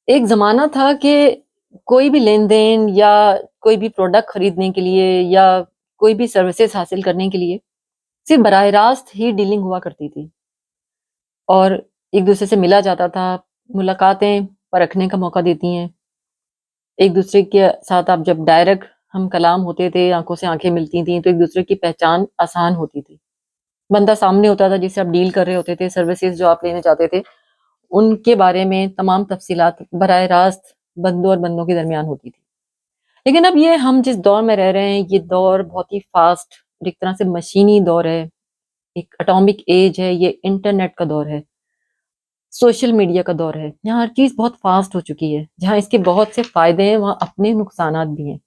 ایک زمانہ تھا کہ کوئی بھی لین دین یا کوئی بھی پروڈکٹ خریدنے کے لیے یا کوئی بھی سروسز حاصل کرنے کے لیے صرف براہ راست ہی ڈیلنگ ہوا کرتی تھی اور ایک دوسرے سے ملا جاتا تھا. ملاقاتیں پرکھنے کا موقع دیتی ہیں. ایک دوسرے کے ساتھ آپ جب ڈائریکٹ ہم کلام ہوتے تھے، آنکھوں سے آنکھیں ملتی تھیں، تو ایک دوسرے کی پہچان آسان ہوتی تھی. بندہ سامنے ہوتا تھا جس سے آپ ڈیل کر رہے ہوتے تھے، سروسز جو آپ لینے چاہتے تھے ان کے بارے میں تمام تفصیلات براہ راست بندوں اور بندوں کے درمیان ہوتی تھی. لیکن اب یہ ہم جس دور میں رہ رہے ہیں، یہ دور بہت ہی فاسٹ، ایک طرح سے مشینی دور ہے، ایک اٹامک ایج ہے، یہ انٹرنیٹ کا دور ہے، سوشل میڈیا کا دور ہے. یہاں ہر چیز بہت فاسٹ ہو چکی ہے. جہاں اس کے بہت سے فائدے ہیں وہاں اپنے نقصانات بھی ہیں.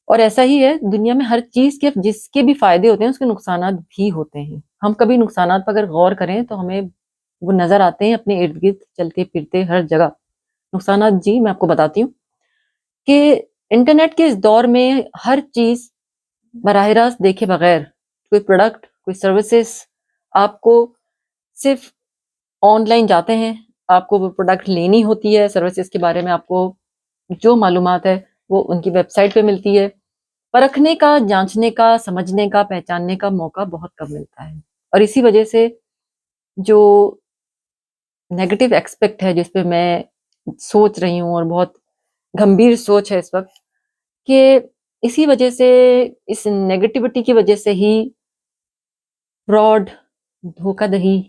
اور ایسا ہی ہے دنیا میں، ہر چیز کے جس کے بھی فائدے ہوتے ہیں اس کے نقصانات بھی ہوتے ہیں. ہم کبھی نقصانات پر اگر غور کریں تو ہمیں وہ نظر آتے ہیں اپنے ارد گرد چلتے پھرتے ہر جگہ. نقصانات جی میں آپ کو بتاتی ہوں کہ انٹرنیٹ کے اس دور میں ہر چیز براہ راست دیکھے بغیر، کوئی پروڈکٹ کوئی سروسز آپ کو صرف آن لائن جاتے ہیں، آپ کو وہ پروڈکٹ لینی ہوتی ہے، سروسز کے بارے میں آپ کو جو معلومات ہے وہ ان کی ویب سائٹ پہ ملتی ہے. پرکھنے کا، جانچنے کا، سمجھنے کا، پہچاننے کا موقع بہت کم ملتا ہے. اور اسی وجہ سے جو نیگیٹو ایکسپیکٹ ہے جس پہ میں سوچ رہی ہوں اور بہت گمبھیر سوچ ہے اس وقت، کہ اسی وجہ سے، اس نیگیٹیوٹی کی وجہ سے ہی فراڈ، دھوکہ دہی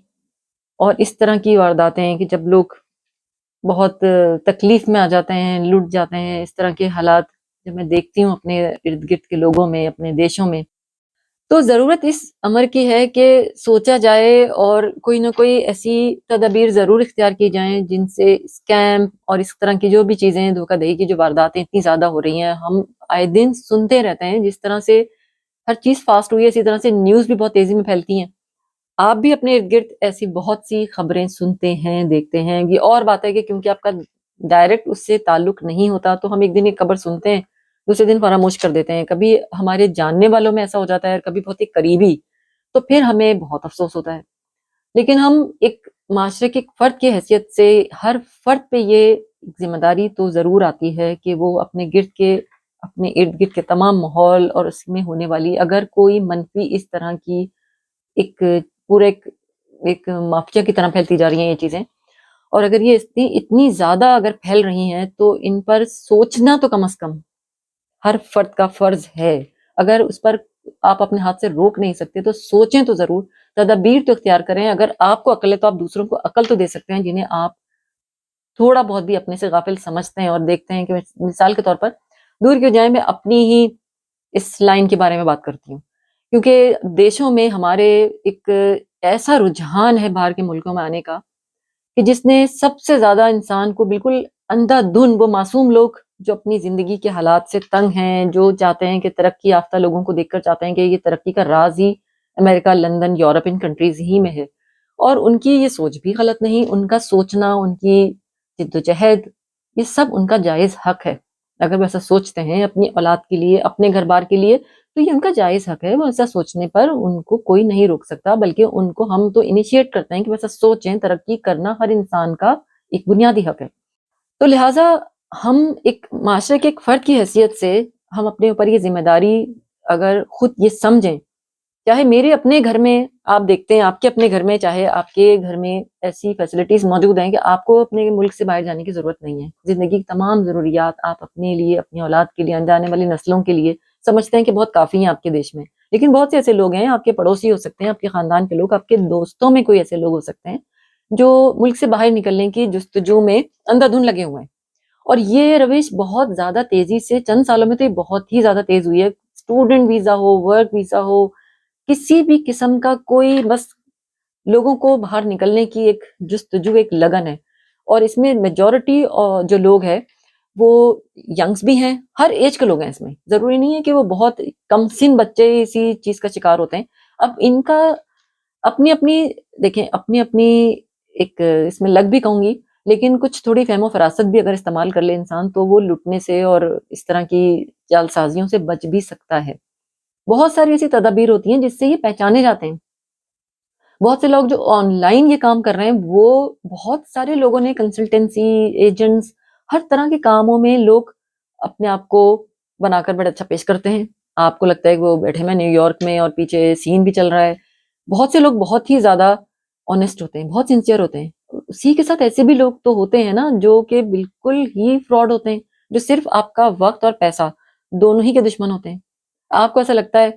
اور اس طرح کی وارداتیں ہیں کہ جب لوگ بہت تکلیف میں آ جاتے ہیں، لٹ جاتے ہیں. اس طرح کے حالات جب میں دیکھتی ہوں اپنے ارد گرد کے لوگوں میں، اپنے دیشوں میں، تو ضرورت اس امر کی ہے کہ سوچا جائے اور کوئی نہ کوئی ایسی تدابیر ضرور اختیار کی جائیں جن سے اسکیم اور اس طرح کی جو بھی چیزیں ہیں، دھوکہ دہی کی جو وارداتیں اتنی زیادہ ہو رہی ہیں، ہم آئے دن سنتے رہتے ہیں. جس طرح سے ہر چیز فاسٹ ہوئی ہے، اسی طرح سے نیوز بھی بہت تیزی میں پھیلتی ہیں. آپ بھی اپنے ارد گرد ایسی بہت سی خبریں سنتے ہیں، دیکھتے ہیں. یہ اور بات ہے کہ کیونکہ آپ کا ڈائریکٹ اس سے تعلق نہیں ہوتا تو ہم ایک دن ایک خبر سنتے ہیں، دوسرے دن فراموش کر دیتے ہیں. کبھی ہمارے جاننے والوں میں ایسا ہو جاتا ہے، کبھی بہت ہی قریبی، تو پھر ہمیں بہت افسوس ہوتا ہے. لیکن ہم ایک معاشرے کے ایک فرد کی حیثیت سے ہر فرد پہ یہ ذمہ داری تو ضرور آتی ہے کہ وہ اپنے ارد گرد کے تمام ماحول اور اس میں ہونے والی اگر کوئی منفی اس طرح کی ایک پورے ایک مافیا کی طرح پھیلتی جا رہی ہیں یہ چیزیں، اور اگر یہ اتنی زیادہ اگر پھیل رہی ہیں تو ان پر سوچنا تو کم از کم ہر فرد کا فرض ہے. اگر اس پر آپ اپنے ہاتھ سے روک نہیں سکتے تو سوچیں تو ضرور، تدابیر تو اختیار کریں. اگر آپ کو عقل ہے تو آپ دوسروں کو عقل تو دے سکتے ہیں جنہیں آپ تھوڑا بہت بھی اپنے سے غافل سمجھتے ہیں اور دیکھتے ہیں. کہ مثال کے طور پر دور کیوں جائیں، میں اپنی ہی اس لائن کے بارے میں بات کرتی ہوں، کیونکہ دیشوں میں ہمارے ایک ایسا رجحان ہے باہر کے ملکوں میں آنے کا کہ جس نے سب سے زیادہ انسان کو بالکل اندھا دھن، وہ معصوم لوگ جو اپنی زندگی کے حالات سے تنگ ہیں، جو چاہتے ہیں کہ ترقی یافتہ لوگوں کو دیکھ کر چاہتے ہیں کہ یہ ترقی کا راز ہی امریکہ، لندن، یورپین کنٹریز ہی میں ہے. اور ان کی یہ سوچ بھی غلط نہیں، ان کا سوچنا، ان کی جدوجہد، یہ سب ان کا جائز حق ہے. اگر وہ ایسا سوچتے ہیں اپنی اولاد کے لیے، اپنے گھر بار کے لیے، تو یہ ان کا جائز حق ہے. وہ ایسا سوچنے پر ان کو کوئی نہیں روک سکتا، بلکہ ان کو ہم تو انیشیٹ کرتے ہیں کہ ویسا سوچیں. ترقی کرنا ہر انسان کا ایک بنیادی حق ہے. تو لہٰذا ہم ایک معاشرے کے ایک فرد کی حیثیت سے ہم اپنے اوپر یہ ذمہ داری اگر خود یہ سمجھیں، چاہے میرے اپنے گھر میں آپ دیکھتے ہیں، آپ کے اپنے گھر میں چاہے آپ کے گھر میں ایسی فیسلٹیز موجود ہیں کہ آپ کو اپنے ملک سے باہر جانے کی ضرورت نہیں ہے. زندگی کی تمام ضروریات آپ اپنے لیے، اپنی اولاد کے لیے، آنے والی نسلوں کے لیے سمجھتے ہیں کہ بہت کافی ہیں آپ کے دیش میں. لیکن بہت سے ایسے لوگ ہیں، آپ کے پڑوسی ہو سکتے ہیں، آپ کے خاندان کے لوگ، آپ کے دوستوں میں کوئی ایسے لوگ ہو سکتے ہیں جو ملک سے باہر نکلنے کی جستجو میں اندھا دھن لگے ہوئے ہیں. اور یہ روش بہت زیادہ تیزی سے چند سالوں میں تو یہ بہت ہی زیادہ تیز ہوئی ہے. اسٹوڈنٹ ویزا ہو، ورک ویزا ہو، کسی بھی قسم کا کوئی، بس لوگوں کو باہر نکلنے کی ایک جستجو، ایک لگن ہے. اور اس میں میجورٹی جو لوگ ہیں وہ ینگز بھی ہیں، ہر ایج کے لوگ ہیں. اس میں ضروری نہیں ہے کہ وہ بہت کم سن بچے اسی چیز کا شکار ہوتے ہیں. اب ان کا اپنی اپنی، دیکھیں، اپنی اپنی ایک، اس میں لگ بھی کہوں گی، لیکن کچھ تھوڑی فہم و فراست بھی اگر استعمال کر لے انسان تو وہ لٹنے سے اور اس طرح کی جال سازیوں سے بچ بھی سکتا ہے. بہت ساری ایسی تدابیر ہوتی ہیں جس سے یہ پہچانے جاتے ہیں. بہت سے لوگ جو آن لائن یہ کام کر رہے ہیں، وہ بہت سارے لوگوں نے کنسلٹنسی، ایجنٹس، ہر طرح کے کاموں میں لوگ اپنے آپ کو بنا کر بڑا اچھا پیش کرتے ہیں. آپ کو لگتا ہے کہ وہ بیٹھے ہوئے نیو یارک میں اور پیچھے سین بھی چل رہا ہے. بہت سے لوگ بہت ہی زیادہ آنےسٹ ہوتے ہیں، بہت سنسیئر ہوتے ہیں. اسی کے ساتھ ایسے بھی لوگ تو ہوتے ہیں نا جو کہ بالکل ہی فراڈ ہوتے ہیں، جو صرف آپ کا وقت اور پیسہ دونوں ہی کے دشمن ہوتے ہیں. آپ کو ایسا لگتا ہے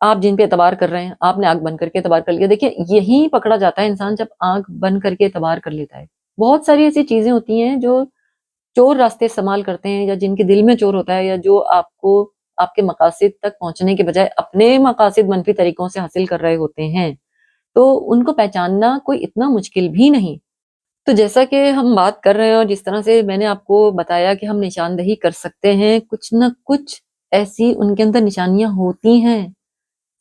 آپ جن پہ اعتبار کر رہے ہیں، آپ نے آنکھ بند کر کے اعتبار کر لیا. دیکھیں یہی پکڑا جاتا ہے انسان جب آنکھ بند کر کے اعتبار کر لیتا ہے. بہت ساری ایسی چیزیں ہوتی ہیں جو چور راستے استعمال کرتے ہیں، یا جن کے دل میں چور ہوتا ہے، یا جو آپ کو آپ کے مقاصد تک پہنچنے کے بجائے اپنے مقاصد منفی طریقوں سے حاصل کر رہے ہوتے ہیں. تو ان کو پہچاننا کوئی اتنا مشکل بھی نہیں. تو جیسا کہ ہم بات کر رہے ہیں اور جس طرح سے میں نے آپ کو بتایا کہ ہم نشاندہی کر سکتے ہیں، کچھ نہ کچھ ایسی ان کے اندر نشانیاں ہوتی ہیں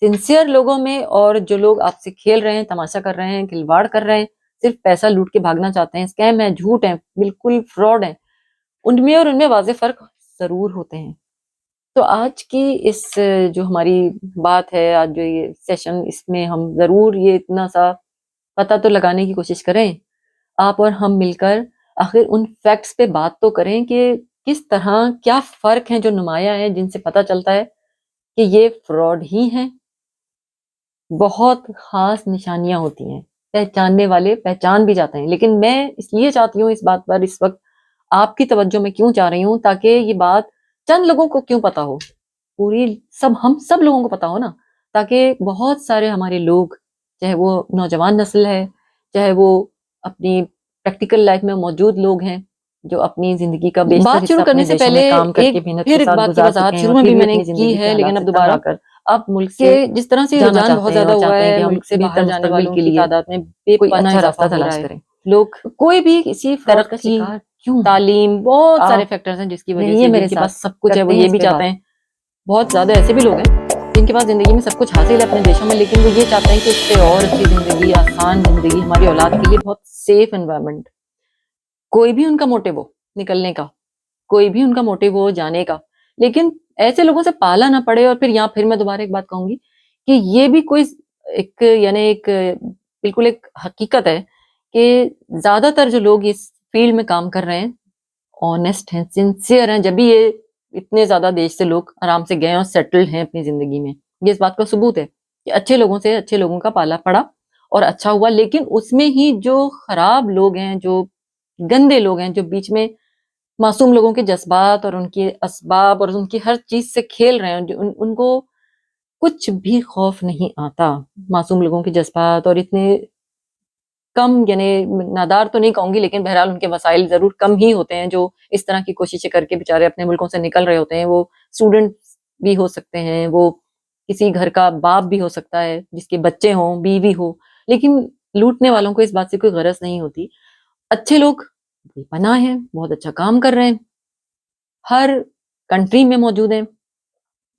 سنسیئر لوگوں میں، اور جو لوگ آپ سے کھیل رہے ہیں، تماشا کر رہے ہیں، کھلواڑ کر رہے ہیں، صرف پیسہ لوٹ کے بھاگنا چاہتے ہیں، اسکیم ہے، جھوٹ ہے، بالکل فراڈ ہے، ان میں اور ان میں واضح فرق ضرور ہوتے ہیں. تو آج کی اس جو ہماری بات ہے، آج جو یہ سیشن، اس میں ہم ضرور یہ اتنا سا پتہ تو لگانے کی کوشش کریں، آپ اور ہم مل کر آخر ان فیکٹس پہ بات تو کریں کہ کس طرح کیا فرق ہیں جو نمایاں ہیں، جن سے پتہ چلتا ہے کہ یہ فراڈ ہی ہیں. بہت خاص نشانیاں ہوتی ہیں، پہچاننے والے پہچان بھی جاتے ہیں. لیکن میں اس لیے چاہتی ہوں اس بات پر اس وقت آپ کی توجہ میں کیوں چاہ رہی ہوں، تاکہ یہ بات چند لوگوں کو کیوں پتا ہو، پوری ہم سب لوگوں کو پتا ہو نا، تاکہ بہت سارے ہمارے لوگ، چاہے وہ نوجوان نسل ہے، چاہے وہ اپنی پریکٹیکل لائف میں موجود لوگ ہیں، جو اپنی زندگی کا بیشتر بات شروع کرنے سے پہلے کام کر کے محنت کے ساتھ گزار چکے ہیں، شروع میں بھی میں نے کی ہے، لیکن اب دوبارہ اب ملک سے جس طرح سے رجحان بہت زیادہ ہوا ہے، ملک سے باہر جانے والوں کی تعداد میں کوئی اچھا راستہ تلاش کریں. لوگ کوئی بھی کسی فراڈ کا شکار کیوں، تعلیم، بہت سارے فیکٹرز ہیں جس کی وجہ سے جن کے پاس سب کچھ ہے وہ یہ بھی چاہتے ہیں. بہت زیادہ ایسے بھی لوگ ہیں جن کے پاس زندگی میں سب کچھ حاصل ہے اپنے دیشوں میں، لیکن وہ یہ چاہتے ہیں کہ اس سے اور اچھی زندگی، آسان زندگی، ہماری اولاد کے لیے بہت سیف انوائرمنٹ. کوئی بھی ان کا موٹیو ہو نکلنے کا، کوئی بھی ان کا موٹیو ہو جانے کا، لیکن ایسے لوگوں سے پالا نہ پڑے. اور پھر میں دوبارہ ایک بات کہوں گی کہ یہ بھی کوئی ایک بالکل ایک حقیقت ہے کہ زیادہ تر جو لوگ اس فیلڈ میں کام کر رہے ہیں آنےسٹ ہیں، سنسیئر ہیں. جب بھی یہ اتنے زیادہ دیش سے لوگ آرام سے گئے اور سیٹلڈ ہیں اپنی زندگی میں، یہ اس بات کا ثبوت ہے کہ اچھے لوگوں سے اچھے لوگوں کا پالا پڑا اور اچھا ہوا. لیکن اس میں ہی جو خراب لوگ ہیں، جو گندے لوگ ہیں، جو بیچ میں معصوم لوگوں کے جذبات اور ان کے اسباب اور ان کی ہر چیز سے کھیل رہے ہیں، ان کو کچھ بھی خوف نہیں آتا. معصوم لوگوں کے جذبات اور اتنے کم، یعنی نادار تو نہیں کہوں گی، لیکن بہرحال ان کے وسائل ضرور کم ہی ہوتے ہیں، جو اس طرح کی کوششیں کر کے بیچارے اپنے ملکوں سے نکل رہے ہوتے ہیں. وہ اسٹوڈنٹ بھی ہو سکتے ہیں، وہ کسی گھر کا باپ بھی ہو سکتا ہے جس کے بچے ہوں، بیوی ہو، لیکن لوٹنے والوں کو اس بات سے کوئی غرض نہیں ہوتی. اچھے لوگ بے پناہ ہیں، بہت اچھا کام کر رہے ہیں، ہر کنٹری میں موجود ہیں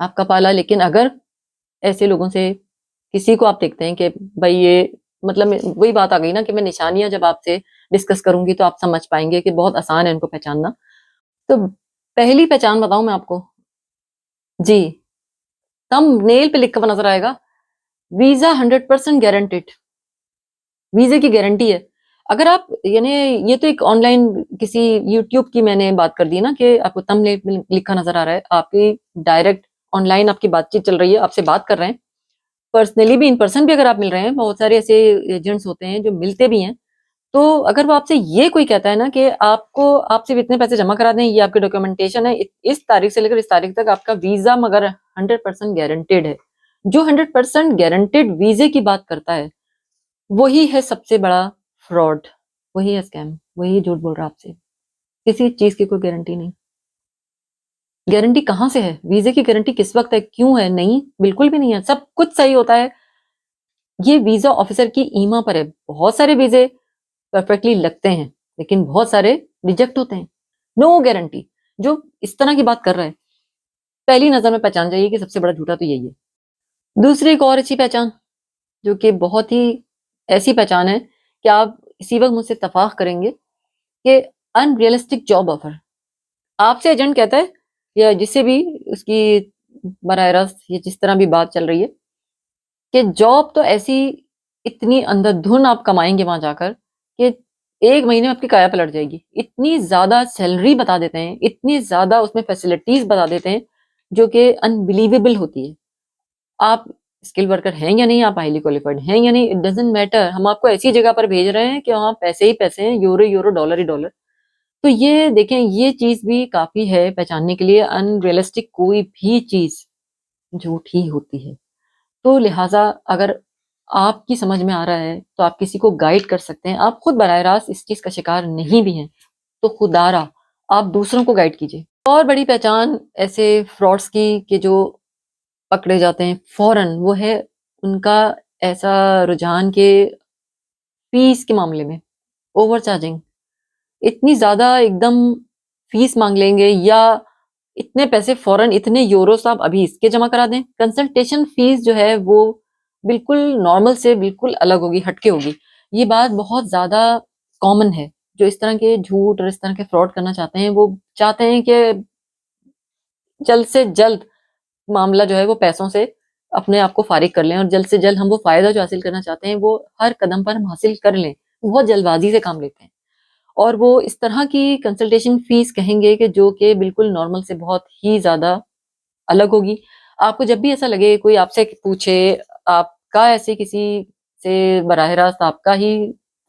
آپ کا پالا. لیکن اگر ایسے لوگوں سے کسی کو آپ دیکھتے ہیں کہ بھائی یہ مطلب وہی بات آ گئی نا کہ میں نشانیاں جب آپ سے ڈسکس کروں گی تو آپ سمجھ پائیں گے کہ بہت آسان ہے ان کو پہچاننا. تو پہلی پہچان بتاؤں میں آپ کو، جی، تم نیل پہ لکھا ہوا نظر آئے گا ویزا 100% گارنٹیڈ. ویزے کی گارنٹی ہے. اگر آپ یعنی یہ تو ایک آن لائن کسی یوٹیوب کی میں نے بات کر دی نا کہ آپ کو تم نیل پہ لکھا نظر آ رہا ہے، آپ کی ڈائریکٹ آن لائن آپ کی بات چیت چل رہی ہے، آپ سے بات کر رہے ہیں پرسنلی بھی، ان پرسن بھی اگر آپ مل رہے ہیں. بہت سارے ایسے ایجنٹس ہوتے ہیں جو ملتے بھی ہیں. تو اگر وہ آپ سے یہ کوئی کہتا ہے نا کہ آپ سے اتنے پیسے جمع کرا دیں، یہ آپ کی ڈاکیومنٹیشن ہے، اس تاریخ سے لے کر اس تاریخ تک آپ کا ویزا مگر 100% گارنٹیڈ ہے. جو 100% گارنٹیڈ ویزے کی بات کرتا ہے وہی ہے سب سے بڑا فراڈ، وہی ہے اسکیم، وہی جھوٹ بول رہا آپ سے. کسی چیز کی کوئی گارنٹی نہیں. گارنٹی کہاں سے ہے؟ ویزے کی گارنٹی کس وقت ہے؟ کیوں ہے؟ نہیں، بالکل بھی نہیں ہے. سب کچھ صحیح ہوتا ہے. یہ ویزا آفیسر کی ایما پر ہے. بہت سارے ویزے پرفیکٹلی لگتے ہیں لیکن بہت سارے ریجیکٹ ہوتے ہیں. No guarantee. جو اس طرح کی بات کر رہا ہے پہلی نظر میں پہچان جائیے کہ سب سے بڑا جھوٹا تو یہی ہے. دوسری ایک اور اچھی پہچان جو کہ بہت ہی ایسی پہچان ہے کہ آپ اسی وقت مجھ سے اتفاق کریں گے کہ ان ریئلسٹک جاب آفر. آپ سے ایجنٹ کہتا ہے یا جس سے بھی اس کی براہ راست یا جس طرح بھی بات چل رہی ہے کہ جاب تو ایسی اتنی اندھادھن آپ کمائیں گے وہاں جا کر کہ 1 مہینے میں آپ کی کایا پلٹ جائے گی. اتنی زیادہ سیلری بتا دیتے ہیں، اتنی زیادہ اس میں فیسلٹیز بتا دیتے ہیں جو کہ انبلیویبل ہوتی ہے. آپ اسکل ورکر ہیں یا نہیں، آپ ہائیلی کوالیفائڈ ہیں یا نہیں، اٹ ڈزنٹ میٹر. ہم آپ کو ایسی جگہ پر بھیج رہے ہیں کہ وہاں پیسے ہی پیسے ہیں، یورو یورو، ڈالر ہی ڈالر. تو یہ دیکھیں، یہ چیز بھی کافی ہے پہچاننے کے لیے. ان ریئلسٹک کوئی بھی چیز جھوٹ ہی ہوتی ہے. تو لہٰذا اگر آپ کی سمجھ میں آ رہا ہے تو آپ کسی کو گائیڈ کر سکتے ہیں. آپ خود براہ راست اس چیز کا شکار نہیں بھی ہیں تو خدا را آپ دوسروں کو گائیڈ کیجیے. اور بڑی پہچان ایسے فراڈس کی کہ جو پکڑے جاتے ہیں فوراً، وہ ہے ان کا ایسا رجحان کہ فیس کے معاملے میں اوور چارجنگ. اتنی زیادہ ایک دم فیس مانگ لیں گے، یا اتنے پیسے فوراً، اتنے یوروز آپ ابھی اس کے جمع کرا دیں. کنسلٹیشن فیس جو ہے وہ بالکل نارمل سے بالکل الگ ہوگی، ہٹ کے ہوگی. یہ بات بہت زیادہ کامن ہے. جو اس طرح کے جھوٹ اور اس طرح کے فراڈ کرنا چاہتے ہیں، وہ چاہتے ہیں کہ جلد سے جلد معاملہ جو ہے وہ پیسوں سے اپنے آپ کو فارغ کر لیں، اور جلد سے جلد ہم وہ فائدہ جو حاصل کرنا چاہتے ہیں وہ ہر قدم پر ہم حاصل کر لیں. بہت جلد بازی سے کام لیتے ہیں، اور وہ اس طرح کی کنسلٹیشن فیس کہیں گے کہ جو کہ بالکل نارمل سے بہت ہی زیادہ الگ ہوگی. آپ کو جب بھی ایسا لگے کوئی آپ سے پوچھے، آپ کا ایسے کسی سے براہ راست آپ کا ہی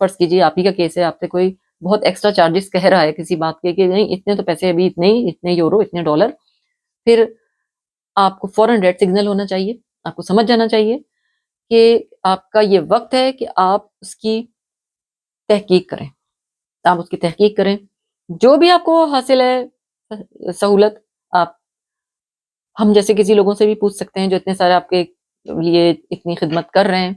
فرض کیجیے آپ ہی کا کیس ہے، آپ سے کوئی بہت ایکسٹرا چارجز کہہ رہا ہے کسی بات کے کہ نہیں اتنے تو پیسے ابھی، اتنے ہی، اتنے یورو، اتنے ڈالر، پھر آپ کو فوراً ریڈ سگنل ہونا چاہیے. آپ کو سمجھ جانا چاہیے کہ آپ کا یہ وقت ہے کہ آپ اس کی تحقیق کریں. آپ اس کی تحقیق کریں. جو بھی آپ کو حاصل ہے سہولت، آپ ہم جیسے کسی لوگوں سے بھی پوچھ سکتے ہیں جو اتنے سارے آپ کے لیے اتنی خدمت کر رہے ہیں،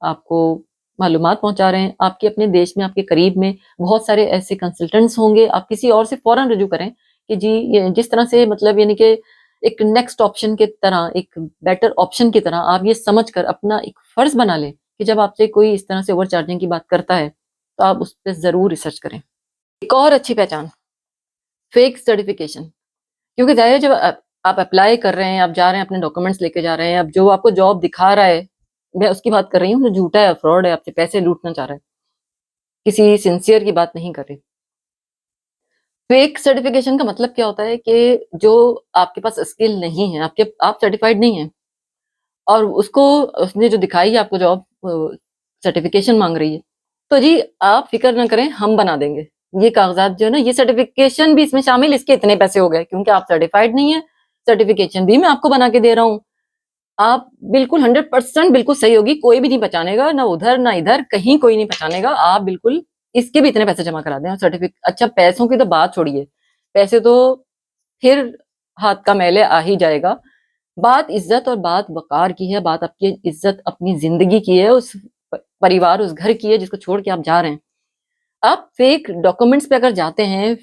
آپ کو معلومات پہنچا رہے ہیں. آپ کے اپنے دیش میں، آپ کے قریب میں بہت سارے ایسے کنسلٹنٹس ہوں گے. آپ کسی اور سے فوراً رجوع کریں کہ جی یہ جس طرح سے مطلب یعنی کہ ایک نیکسٹ آپشن کی طرح، ایک بیٹر آپشن کی طرح آپ یہ سمجھ کر اپنا ایک فرض بنا لیں کہ جب آپ سے کوئی اس طرح سے اوور چارجنگ کی بات کرتا ہے تو آپ اس پہ ضرور ریسرچ کریں. ایک اور اچھی پہچان، فیک سرٹیفکیشن. کیونکہ ظاہر ہے جب آپ اپلائی کر رہے ہیں، آپ جا رہے ہیں اپنے ڈاکومنٹس لے کے جا رہے ہیں، اب جو آپ کو جاب دکھا رہا ہے، میں اس کی بات کر رہی ہوں جو جھوٹا ہے، فراڈ ہے، آپ سے پیسے لوٹنا چاہ رہا ہے، کسی سنسیئر کی بات نہیں کر رہی. فیک سرٹیفکیشن کا مطلب کیا ہوتا ہے کہ جو آپ کے پاس اسکل نہیں ہے، آپ سرٹیفائڈ نہیں ہیں، اور اس نے جو دکھائی ہے آپ کو جاب سرٹیفکیشن مانگ رہی ہے، تو جی آپ فکر نہ کریں، ہم بنا دیں گے. یہ کاغذات جو ہے نا، یہ سرٹیفکیشن بھی اس میں شامل، اس کے اتنے پیسے ہو گئے کیونکہ آپ سرٹیفائڈ نہیں ہیں. سرٹیفکیشن بھی میں آپ کو بنا کے دے رہا ہوں. آپ بالکل 100% بالکل صحیح ہوگی، کوئی بھی نہیں پہچانے گا، نہ ادھر نہ ادھر، کہیں کوئی نہیں پہچانے گا. آپ بالکل اس کے بھی اتنے پیسے جمع کرا دیں. سرٹیفکیٹ اچھا، پیسوں کی تو بات چھوڑیے، پیسے تو پھر ہاتھ کا میلے آ ہی جائے گا. بات عزت اور بات وقار کی ہے، بات آپ کی عزت اپنی زندگی کی ہے، اس پریوار، اس گھر کی ہے جس کو چھوڑ کے آپ جا رہے ہیں. آپ فیک ڈاکومنٹس پہ اگر جاتے ہیں،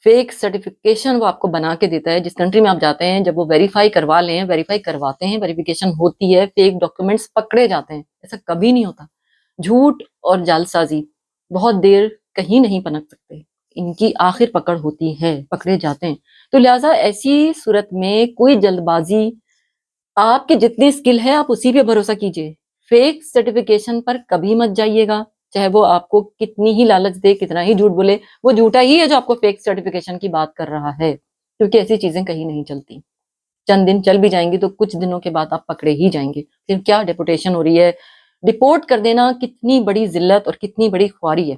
فیک سرٹیفکیشن وہ آپ کو بنا کے دیتا ہے. جس کنٹری میں آپ جاتے ہیں، جب وہ ویریفائی کروا لیں، ویریفائی کرواتے ہیں، ویریفیکیشن ہوتی ہے، فیک ڈاکومنٹس پکڑے جاتے ہیں. ایسا کبھی نہیں ہوتا. جھوٹ اور جعل سازی بہت دیر کہیں نہیں پنپ سکتے، ان کی آخر پکڑ ہوتی ہے، پکڑے جاتے ہیں. تو لہٰذا ایسی صورت میں کوئی جلد بازی، آپ کے جتنی اسکل ہے آپ اسی پہ بھروسہ کیجیے. فیک سرٹیفکیشن پر کبھی مت جائیے گا، چاہے وہ آپ کو کتنی ہی لالچ دے، کتنا ہی جھوٹ بولے، وہ جھوٹا ہی ہے جو آپ کو فیک سرٹیفکیشن کی بات کر رہا ہے. کیونکہ ایسی چیزیں کہیں نہیں چلتی. چند دن چل بھی جائیں گی تو کچھ دنوں کے بعد آپ پکڑے ہی جائیں گے. پھر کیا ڈیپوٹیشن ہو رہی ہے. ڈپورٹ کر دینا کتنی بڑی ذلت اور کتنی بڑی خواری ہے،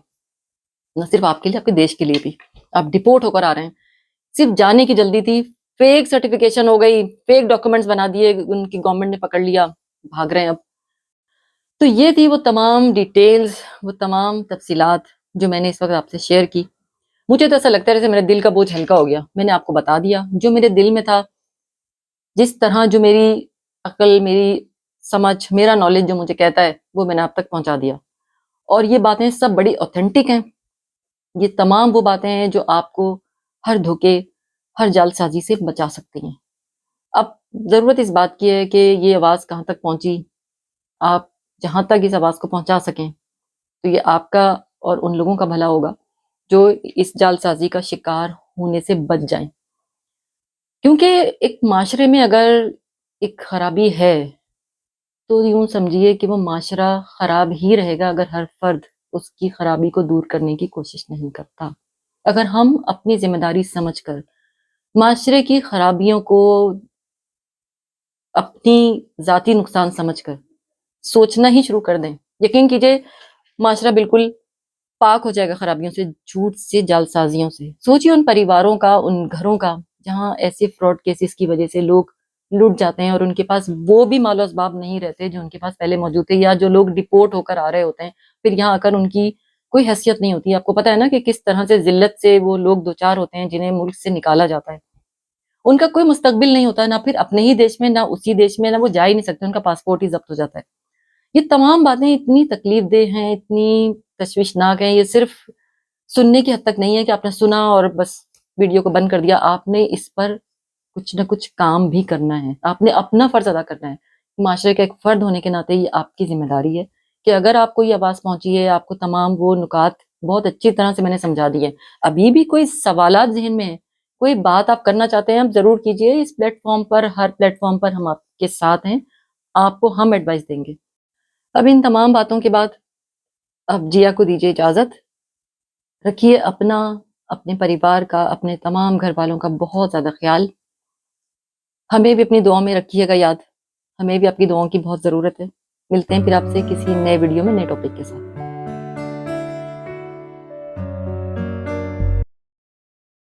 نہ صرف آپ کے لیے، آپ کے دیش کے لیے بھی. آپ ڈپورٹ ہو کر آ رہے ہیں، صرف جانے کی جلدی تھی، فیک سرٹیفکیشن ہو گئی، فیک ڈاکومنٹس بنا دیے، ان کی گورنمنٹ نے پکڑ لیا، بھاگ رہے ہیں اب. تو یہ تھی وہ تمام ڈیٹیلز، وہ تمام تفصیلات جو میں نے اس وقت آپ سے شیئر کی. مجھے تو ایسا لگتا ہے جیسے میرے دل کا بوجھ ہلکا ہو گیا. میں نے آپ کو بتا دیا جو میرے دل میں تھا، جس طرح جو میری عقل، میری سمجھ، میرا نالج جو مجھے کہتا ہے وہ میں نے آپ تک پہنچا دیا. اور یہ باتیں سب بڑی اوتھینٹک ہیں. یہ تمام وہ باتیں ہیں جو آپ کو ہر دھوکے، ہر جال سازی سے بچا سکتی ہیں. اب ضرورت اس بات کی ہے کہ یہ آواز کہاں تک پہنچی. آپ جہاں تک اس آواز کو پہنچا سکیں تو یہ آپ کا اور ان لوگوں کا بھلا ہوگا جو اس جال سازی کا شکار ہونے سے بچ جائیں. کیونکہ ایک معاشرے میں اگر ایک خرابی ہے تو یوں سمجھیے کہ وہ معاشرہ خراب ہی رہے گا اگر ہر فرد اس کی خرابی کو دور کرنے کی کوشش نہیں کرتا۔ اگر ہم اپنی ذمہ داری سمجھ کر معاشرے کی خرابیوں کو اپنی ذاتی نقصان سمجھ کر سوچنا ہی شروع کر دیں، یقین کیجئے معاشرہ بالکل پاک ہو جائے گا خرابیوں سے، جھوٹ سے، جعل سازیوں سے۔ سوچئے ان پریواروں کا، ان گھروں کا جہاں ایسے فراڈ کیسز کی وجہ سے لوگ لٹ جاتے ہیں اور ان کے پاس وہ بھی مال و اسباب نہیں رہتے جو ان کے پاس پہلے موجود تھے، یا جو لوگ ڈپورٹ ہو کر آ رہے ہوتے ہیں پھر یہاں آ کر ان کی کوئی حیثیت نہیں ہوتی۔ آپ کو پتہ ہے نا کہ کس طرح سے ذلت سے وہ لوگ دوچار ہوتے ہیں جنہیں ملک سے نکالا جاتا ہے۔ ان کا کوئی مستقبل نہیں ہوتا، نہ پھر اپنے ہی دیش میں، نہ اسی دیش میں، نہ وہ جا ہی نہیں سکتے، ان کا پاسپورٹ ہی ضبط ہو جاتا ہے۔ یہ تمام باتیں اتنی تکلیف دہ ہیں، اتنی تشویشناک ہیں، یہ صرف سننے کی حد تک نہیں ہے کہ آپ نے سنا اور بس ویڈیو کو بند کر دیا۔ آپ نے اس پر کچھ نہ کچھ کام بھی کرنا ہے، آپ نے اپنا فرض ادا کرنا ہے۔ معاشرے کا ایک فرد ہونے کے ناطے یہ آپ کی ذمہ داری ہے کہ اگر آپ کو یہ آواز پہنچی ہے، آپ کو تمام وہ نکات بہت اچھی طرح سے میں نے سمجھا دی ہے، ابھی بھی کوئی سوالات ذہن میں ہیں، کوئی بات آپ کرنا چاہتے ہیں، آپ ضرور کیجئے۔ اس پلیٹ فارم پر، ہر پلیٹ فارم پر ہم آپ کے ساتھ ہیں، آپ کو ہم ایڈوائس دیں گے۔ اب ان تمام باتوں کے بعد اب جیا کو دیجیے اجازت، رکھیے اپنا، اپنے پریوار کا، اپنے تمام گھر والوں کا بہت زیادہ خیال۔ ہمیں بھی اپنی دعاؤں میں رکھیے گا یاد، ہمیں بھی آپ کی دعاؤں کی بہت ضرورت ہے۔ ملتے ہیں پھر آپ سے کسی نئے ویڈیو میں، نئے ٹاپک کے ساتھ۔